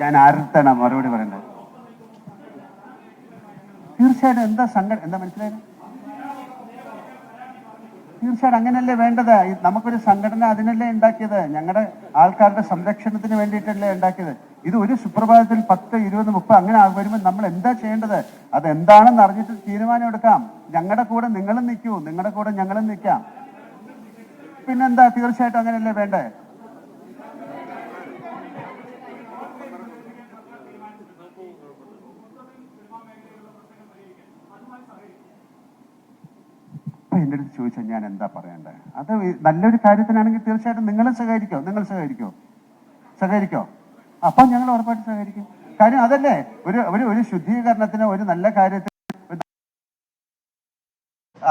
ഞാൻ ആരുടെ മറുപടി പറയേണ്ടത്? തീർച്ചയായിട്ടും എന്താ മനസ്സിലായത്? തീർച്ചയായിട്ടും അങ്ങനെയല്ലേ വേണ്ടത്. നമുക്കൊരു സംഘടന അതിനല്ലേ ഉണ്ടാക്കിയത്, ഞങ്ങളുടെ ആൾക്കാരുടെ സംരക്ഷണത്തിന് വേണ്ടിയിട്ടല്ലേ ഉണ്ടാക്കിയത്. ഇത് ഒരു സുപ്രഭാതത്തിൽ 10, 20, 30 അങ്ങനെ വരുമ്പോൾ നമ്മൾ എന്താ ചെയ്യേണ്ടത്? അതെന്താണെന്ന് അറിഞ്ഞിട്ട് തീരുമാനം എടുക്കാം. ഞങ്ങളുടെ കൂടെ നിങ്ങളും നിൽക്കൂ, നിങ്ങളുടെ കൂടെ ഞങ്ങളും നിൽക്കാം. പിന്നെന്താ, തീർച്ചയായിട്ടും അങ്ങനെയല്ലേ വേണ്ടേ? എൻ്റെ അടുത്ത് ചോദിച്ചാൽ ഞാൻ എന്താ പറയണ്ടേ? അത് നല്ലൊരു കാര്യത്തിനാണെങ്കിൽ തീർച്ചയായിട്ടും നിങ്ങളും സഹകരിക്കോ? അപ്പം ഞങ്ങൾ ഉറപ്പായിട്ട് സഹകരിക്കും. കാര്യം അതല്ലേ, ഒരു ശുദ്ധീകരണത്തിന്, ഒരു നല്ല കാര്യത്തിന്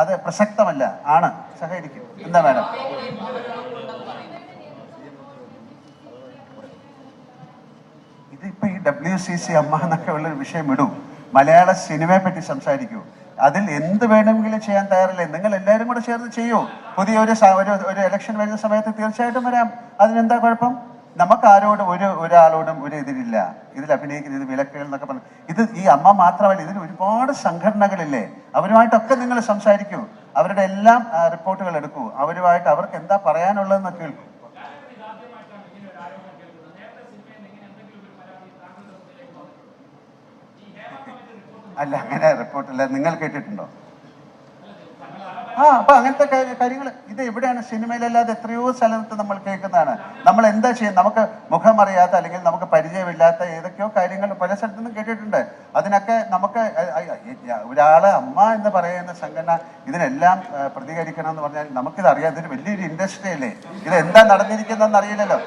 അത് പ്രസക്തമല്ല, ആണ്, സഹകരിക്കും. എന്താ മാഡം? ഇതിപ്പോ ഈ WCC അമ്മ എന്നൊക്കെ ഉള്ളൊരു വിഷയം ഇടൂ, മലയാള സിനിമയെ പറ്റി സംസാരിക്കൂ. അതിൽ എന്ത് വേണമെങ്കിലും ചെയ്യാൻ തയ്യാറല്ലേ? നിങ്ങൾ എല്ലാവരും കൂടെ ചേർന്ന് ചെയ്യൂ. പുതിയ ഒരു ഇലക്ഷൻ വരുന്ന സമയത്ത് തീർച്ചയായിട്ടും വരാം. അതിനെന്താ കുഴപ്പം? നമുക്ക് ആരോടും ഒരാളോടും ഒരു എതിരില്ല. ഇതിൽ അഭിനയിക്കുന്നത് വിലക്കുകൾ എന്നൊക്കെ പറഞ്ഞു. ഇത് ഈ അമ്മ മാത്രമല്ല, ഇതിന് ഒരുപാട് സംഘടനകളില്ലേ, അവരുമായിട്ടൊക്കെ നിങ്ങൾ സംസാരിക്കൂ. അവരുടെ എല്ലാം റിപ്പോർട്ടുകൾ എടുക്കൂ. അവരുമായിട്ട് അവർക്ക് എന്താ പറയാനുള്ളതെന്ന് കേൾക്കൂ. അല്ല, അങ്ങനെ റിപ്പോർട്ടില്ല. നിങ്ങൾ കേട്ടിട്ടുണ്ടോ? അപ്പൊ അങ്ങനത്തെ കാര്യങ്ങൾ ഇത് എവിടെയാണ്? സിനിമയിലല്ലാതെ എത്രയോ സ്ഥലത്ത് നമ്മൾ കേൾക്കുന്നതാണ്. നമ്മൾ എന്താ ചെയ്യുന്നത്? നമുക്ക് മുഖമറിയാത്ത അല്ലെങ്കിൽ നമുക്ക് പരിചയമില്ലാത്ത ഏതൊക്കെയോ കാര്യങ്ങൾ പല സ്ഥലത്തുനിന്നും കേട്ടിട്ടുണ്ട്. അതിനൊക്കെ നമുക്ക് ഒരാള് അമ്മ എന്ന് പറയുന്ന സംഘടന ഇതിനെല്ലാം പ്രതികരിക്കണം എന്ന് പറഞ്ഞാൽ നമുക്കിത് അറിയാം. ഇതൊരു വലിയൊരു ഇൻഡസ്ട്രി അല്ലേ. ഇത് എന്താ നടന്നിരിക്കുന്നതെന്ന് അറിയില്ലല്ലോ.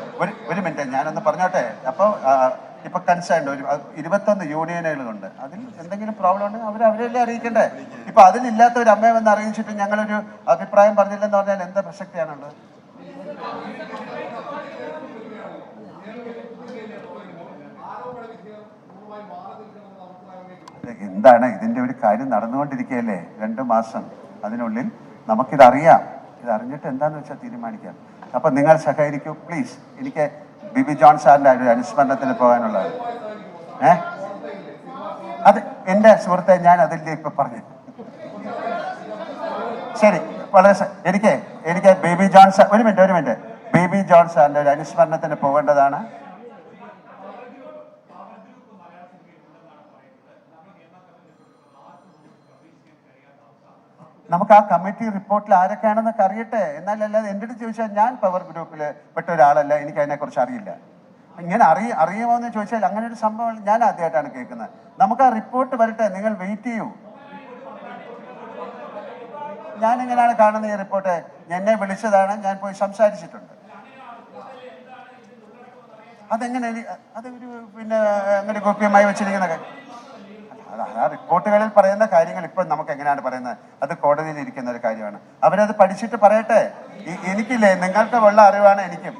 ഒരു മിനിറ്റ് ഞാനൊന്ന് പറഞ്ഞോട്ടെ. അപ്പോൾ ഇപ്പൊ കൺസേൺഡ് 21 യൂണിയനുകളുണ്ട്. അതിൽ എന്തെങ്കിലും പ്രോബ്ലം ഉണ്ടെങ്കിൽ അവരെല്ലാം അറിയിക്കണ്ടേ? ഇപ്പൊ അതിലില്ലാത്ത ഒരു അമ്മയെ വന്ന് അറിയിച്ചിട്ട് ഞങ്ങളൊരു അഭിപ്രായം പറഞ്ഞില്ലെന്ന് പറഞ്ഞാൽ എന്താ പ്രസക്തിയാണുള്ളത്? എന്താണ് ഇതിന്റെ ഒരു കാര്യം നടന്നുകൊണ്ടിരിക്കുകയല്ലേ? 2 മാസം അതിനുള്ളിൽ നമുക്കിതറിയാം. ഇതറിഞ്ഞിട്ട് എന്താന്ന് വെച്ചാൽ തീരുമാനിക്കാം. അപ്പൊ നിങ്ങൾ സഹകരിക്കൂ പ്ലീസ്. എനിക്ക് ബിബി ജോൺ സാറിന്റെ ഒരു അനുസ്മരണത്തിന് പോകാനുള്ളത്. അത് എൻ്റെ സുഹൃത്തെ, ഞാൻ അതിൻ്റെ ഇപ്പൊ പറഞ്ഞു. ശരി, വളരെ എനിക്ക് ബേബി ജോൺ സാർ ഒരു മിനിറ്റ് ബേബി ജോൺ സാറിന്റെ ഒരു അനുസ്മരണത്തിന് പോകേണ്ടതാണ്. നമുക്ക് ആ കമ്മിറ്റി റിപ്പോർട്ടിൽ ആരൊക്കെയാണെന്നൊക്കെ അറിയട്ടെ. എന്നാലല്ലാതെ എൻ്റെ അടുത്ത് ചോദിച്ചാൽ ഞാൻ പവർ ഗ്രൂപ്പിൽ പെട്ട ഒരാളല്ല, എനിക്ക് അതിനെക്കുറിച്ച് അറിയില്ല. ഇങ്ങനെ അറിയുമോ എന്ന് ചോദിച്ചാൽ അങ്ങനെ ഒരു സംഭവം ഞാൻ ആദ്യമായിട്ടാണ് കേൾക്കുന്നത്. നമുക്ക് ആ റിപ്പോർട്ട് വരട്ടെ, നിങ്ങൾ വെയിറ്റ് ചെയ്യൂ. ഞാൻ എങ്ങനെയാണ് കാണുന്നത് ഈ റിപ്പോർട്ട്? എന്നെ വിളിച്ചതാണ്, ഞാൻ പോയി സംസാരിച്ചിട്ടുണ്ട്. അതെങ്ങനെ അതൊരു അങ്ങനെ ഗോപ്യമായി വെച്ചിരിക്കുന്ന ആ റിപ്പോർട്ടുകളിൽ പറയുന്ന കാര്യങ്ങൾ ഇപ്പം നമുക്ക് എങ്ങനെയാണ് പറയുന്നത്? അത് കോടതിയിൽ ഇരിക്കുന്ന ഒരു കാര്യമാണ്. അവരത് പഠിച്ചിട്ട് പറയട്ടെ. എനിക്കില്ലേ, നിങ്ങൾക്ക് ഉള്ള അറിവാണ് എനിക്കും.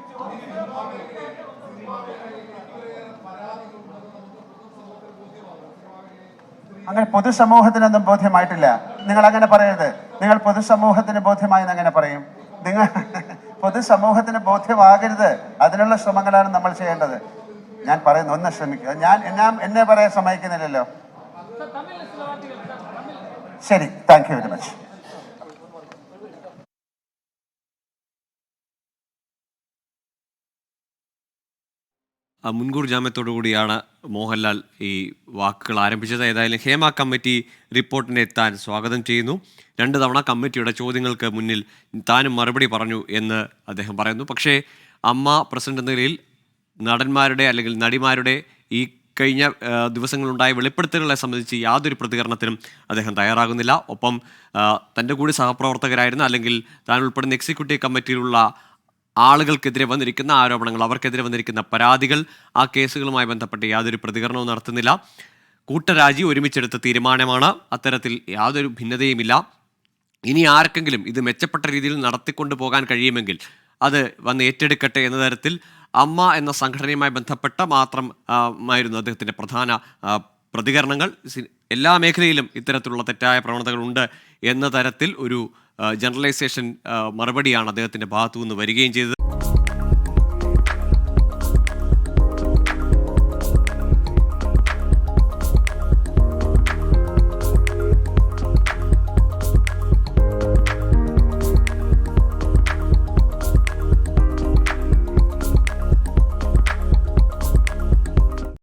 അങ്ങനെ പൊതുസമൂഹത്തിനൊന്നും ബോധ്യമായിട്ടില്ല. നിങ്ങൾ അങ്ങനെ പറയരുത്. നിങ്ങൾ പൊതുസമൂഹത്തിന് ബോധ്യമായെന്ന് അങ്ങനെ പറയും. നിങ്ങൾ പൊതുസമൂഹത്തിന് ബോധ്യമാകരുത്. അതിനുള്ള ശ്രമങ്ങളാണ് നമ്മൾ ചെയ്യേണ്ടത്. ഞാൻ പറയുന്നു, ഒന്ന് ശ്രമിക്കുക. എന്നെ പറയാൻ സമ്മതിക്കുന്നില്ലല്ലോ. ശരി, താങ്ക് യു വെരി മച്ച്. മുൻകൂർ ജാമ്യത്തോടുകൂടിയാണ് മോഹൻലാൽ ഈ വാക്കുകൾ ആരംഭിച്ചത്. ഏതായാലും ഹേമ കമ്മിറ്റി റിപ്പോർട്ടിനെ എത്താൻ സ്വാഗതം ചെയ്യുന്നു. 2 തവണ കമ്മിറ്റിയുടെ ചോദ്യങ്ങൾക്ക് മുന്നിൽ താനും മറുപടി പറഞ്ഞു എന്ന് അദ്ദേഹം പറയുന്നു. പക്ഷേ അമ്മ പ്രസിഡന്റ് എന്ന നിലയിൽ നടന്മാരുടെ അല്ലെങ്കിൽ നടിമാരുടെ ഈ കഴിഞ്ഞ ദിവസങ്ങളുണ്ടായ വെളിപ്പെടുത്തലുകളെ സംബന്ധിച്ച് യാതൊരു പ്രതികരണത്തിനും അദ്ദേഹം തയ്യാറാകുന്നില്ല. ഒപ്പം തൻ്റെ കൂടി സഹപ്രവർത്തകരായിരുന്ന അല്ലെങ്കിൽ താൻ ഉൾപ്പെടുന്ന എക്സിക്യൂട്ടീവ് കമ്മിറ്റിയിലുള്ള ആളുകൾക്കെതിരെ വന്നിരിക്കുന്ന ആരോപണങ്ങൾ, അവർക്കെതിരെ വന്നിരിക്കുന്ന പരാതികൾ, ആ കേസുകളുമായി ബന്ധപ്പെട്ട് യാതൊരു പ്രതികരണവും നടത്തുന്നില്ല. കൂട്ടരാജി ഒരുമിച്ചെടുത്ത തീരുമാനമാണ്. അത്തരത്തിൽ യാതൊരു ഭിന്നതയുമില്ല. ഇനി ആർക്കെങ്കിലും ഇത് മെച്ചപ്പെട്ട രീതിയിൽ നടത്തിക്കൊണ്ടു പോകാൻ കഴിയുമെങ്കിൽ അത് വന്ന് ഏറ്റെടുക്കട്ടെ എന്ന തരത്തിൽ അമ്മ എന്ന സംഘടനയുമായി ബന്ധപ്പെട്ട മാത്രമായിരുന്നു അദ്ദേഹത്തിൻ്റെ പ്രധാന പ്രതികരണങ്ങൾ. എല്ലാ മേഖലയിലും ഇത്തരത്തിലുള്ള തെറ്റായ പ്രവണതകളുണ്ട് എന്ന തരത്തിൽ ഒരു ജനറലൈസേഷൻ മറുപടിയാണ് അദ്ദേഹത്തിൻ്റെ ഭാഗത്തു നിന്ന് വരികയും ചെയ്തത്.